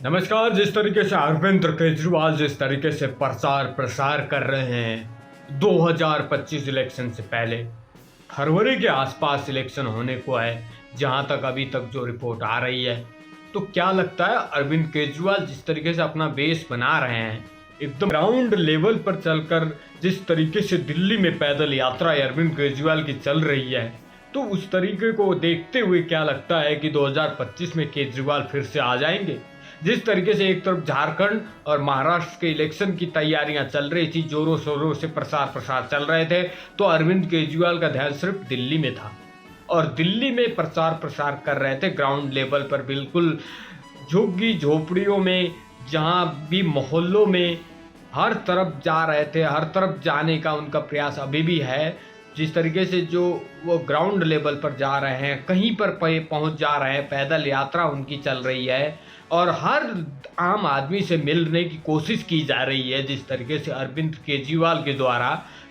नमस्कार। जिस तरीके से अरविंद केजरीवाल जिस तरीके से प्रचार प्रसार कर रहे हैं 2025 इलेक्शन से पहले, फरवरी के आसपास इलेक्शन होने को है, जहां तक अभी तक जो रिपोर्ट आ रही है, तो क्या लगता है अरविंद केजरीवाल जिस तरीके से अपना बेस बना रहे हैं, एकदम ग्राउंड लेवल पर चलकर जिस तरीके से दिल्ली में पैदल यात्रा अरविंद केजरीवाल की चल रही है, तो उस तरीके को देखते हुए क्या लगता है कि 2025 में केजरीवाल फिर से आ जाएंगे? जिस तरीके से एक तरफ झारखंड और महाराष्ट्र के इलेक्शन की तैयारियां चल रही थी, जोरों शोरों से प्रसार चल रहे थे, तो अरविंद केजरीवाल का ध्यान सिर्फ दिल्ली में था और दिल्ली में प्रचार प्रसार कर रहे थे ग्राउंड लेवल पर, बिल्कुल झुग्गी झोपड़ियों में, जहां भी मोहल्लों में, हर तरफ जा रहे थे। हर तरफ जाने का उनका प्रयास अभी भी है। जिस तरीके से जो वो ग्राउंड लेवल पर जा रहे हैं, कहीं पर पहुंच जा रहे हैं, पैदल यात्रा उनकी चल रही है और हर आम आदमी से मिलने की कोशिश की जा रही है जिस तरीके से अरविंद केजरीवाल के द्वारा।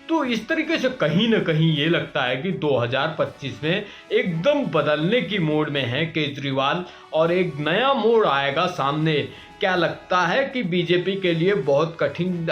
तो इस तरीके से कहीं ना कहीं ये लगता है कि 2025 में एकदम बदलने की मोड़ में है केजरीवाल और एक नया मोड़ आएगा सामने। क्या लगता है कि बीजेपी के लिए बहुत कठिन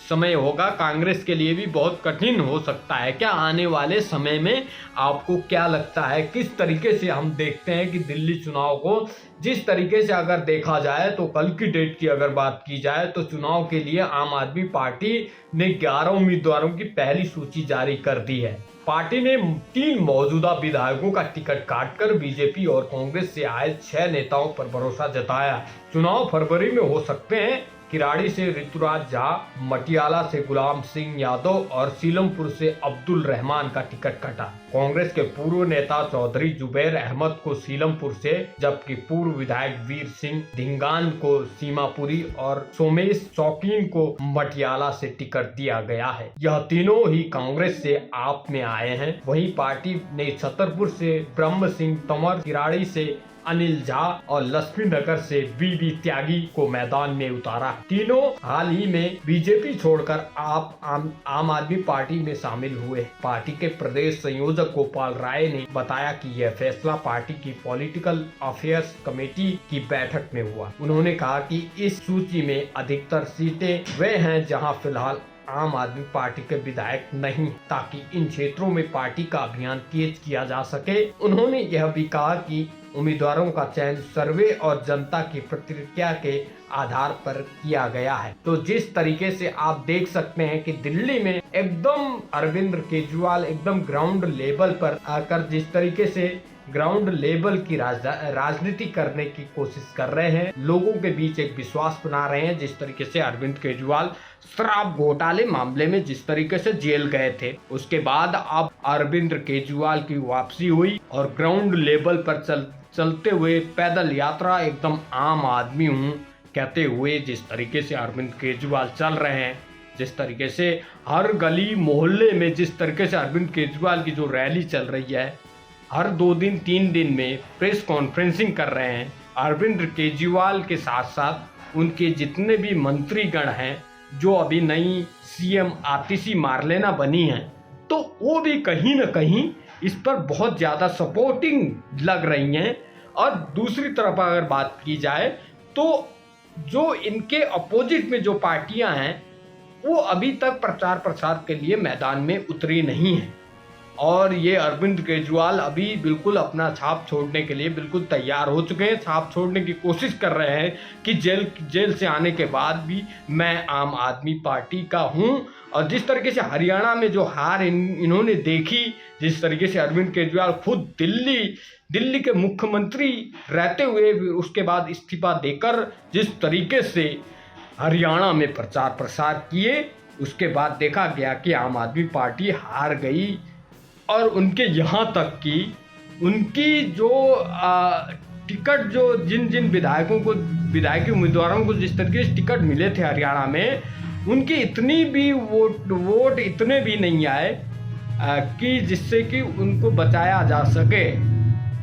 समय होगा, कांग्रेस के लिए भी बहुत कठिन हो सकता है क्या आने वाले समय में? आपको क्या लगता है किस तरीके से हम देखते हैं कि दिल्ली चुनाव को जिस तरीके से अगर देखा जाए, तो कल की डेट की अगर बात की जाए तो चुनाव के लिए आम आदमी पार्टी ने 11 उम्मीदवारों की पहली सूची जारी कर दी है। पार्टी ने 3 मौजूदा विधायकों का टिकट काटकर बीजेपी और कांग्रेस से आए 6 नेताओं पर भरोसा जताया। चुनाव फरवरी में हो सकते हैं। किराड़ी से ऋतुराज झा, मटियाला से गुलाम सिंह यादव और सीलमपुर से अब्दुल रहमान का टिकट कटा। कांग्रेस के पूर्व नेता चौधरी जुबैर अहमद को सीलमपुर से, जबकि पूर्व विधायक वीर सिंह धिंगान को सीमापुरी और सोमेश शौकीन को मटियाला से टिकट दिया गया है। यह तीनों ही कांग्रेस से आप में आए हैं। वहीं पार्टी ने छतरपुर से ब्रह्म सिंह तंवर, किराड़ी से अनिल झा और लक्ष्मी नगर से बीबी त्यागी को मैदान में उतारा। तीनों हाल ही में बीजेपी छोड़कर आम आदमी पार्टी में शामिल हुए। पार्टी के प्रदेश संयोजक गोपाल राय ने बताया कि यह फैसला पार्टी की पॉलिटिकल अफेयर्स कमेटी की बैठक में हुआ। उन्होंने कहा कि इस सूची में अधिकतर सीटें वे हैं जहां फिलहाल आम आदमी पार्टी के विधायक नहीं, ताकि इन क्षेत्रों में पार्टी का अभियान तेज किया जा सके। उन्होंने यह भी कहा कि उम्मीदवारों का चयन सर्वे और जनता की प्रतिक्रिया के आधार पर किया गया है। तो जिस तरीके से आप देख सकते हैं कि दिल्ली में एकदम अरविंद केजरीवाल एकदम ग्राउंड लेवल पर आकर जिस तरीके से ग्राउंड लेवल की राजनीति करने की कोशिश कर रहे हैं, लोगों के बीच एक विश्वास बना रहे हैं। जिस तरीके से अरविंद केजरीवाल शराब घोटाले मामले में जिस तरीके से जेल गए थे, उसके बाद अब अरविंद केजरीवाल की वापसी हुई और ग्राउंड लेवल पर चलते हुए पैदल यात्रा, एकदम आम आदमी हूँ कहते हुए जिस तरीके से अरविंद केजरीवाल चल रहे हैं, जिस तरीके से हर गली मोहल्ले में जिस तरीके से अरविंद केजरीवाल की जो रैली चल रही है, हर 2 दिन 3 दिन में प्रेस कॉन्फ्रेंसिंग कर रहे हैं। अरविंद केजरीवाल के साथ साथ उनके जितने भी मंत्रीगण हैं, जो अभी नई सीएम आतिशी मार्लेना बनी हैं, तो वो भी कहीं ना कहीं इस पर बहुत ज़्यादा सपोर्टिंग लग रही हैं। और दूसरी तरफ अगर बात की जाए तो जो इनके अपोजिट में जो पार्टियां हैं, वो अभी तक प्रचार प्रसार के लिए मैदान में उतरी नहीं हैं और ये अरविंद केजरीवाल अभी बिल्कुल अपना छाप छोड़ने के लिए बिल्कुल तैयार हो चुके हैं। छाप छोड़ने की कोशिश कर रहे हैं कि जेल से आने के बाद भी मैं आम आदमी पार्टी का हूं। और जिस तरीके से हरियाणा में जो हार इन्होंने देखी, जिस तरीके से अरविंद केजरीवाल खुद दिल्ली के मुख्यमंत्री रहते हुए उसके बाद इस्तीफा देकर जिस तरीके से हरियाणा में प्रचार प्रसार किए, उसके बाद देखा गया कि आम आदमी पार्टी हार गई। और उनके यहाँ तक कि उनकी जो टिकट, जो जिन विधायकी उम्मीदवारों को जिस तरीके से टिकट मिले थे हरियाणा में, उनकी इतनी भी वोट इतने भी नहीं आए कि जिससे कि उनको बचाया जा सके।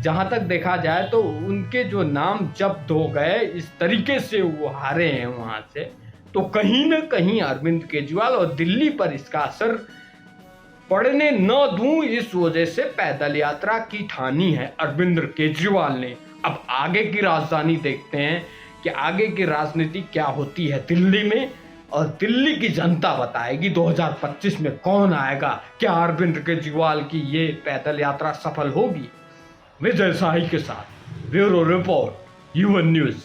जहाँ तक देखा जाए तो उनके जो नाम जब्त हो गए, इस तरीके से वो हारे हैं वहाँ से। तो कहीं ना कहीं अरविंद केजरीवाल और दिल्ली पर इसका असर पड़ने न दूं, इस वजह से पैदल यात्रा की ठानी है अरविंद केजरीवाल ने। अब आगे की राजधानी देखते हैं कि आगे की राजनीति क्या होती है दिल्ली में, और दिल्ली की जनता बताएगी 2025 में कौन आएगा। क्या अरविंद केजरीवाल की ये पैदल यात्रा सफल होगी? विजय शाही के साथ ब्यूरो रिपोर्ट, यूएन न्यूज।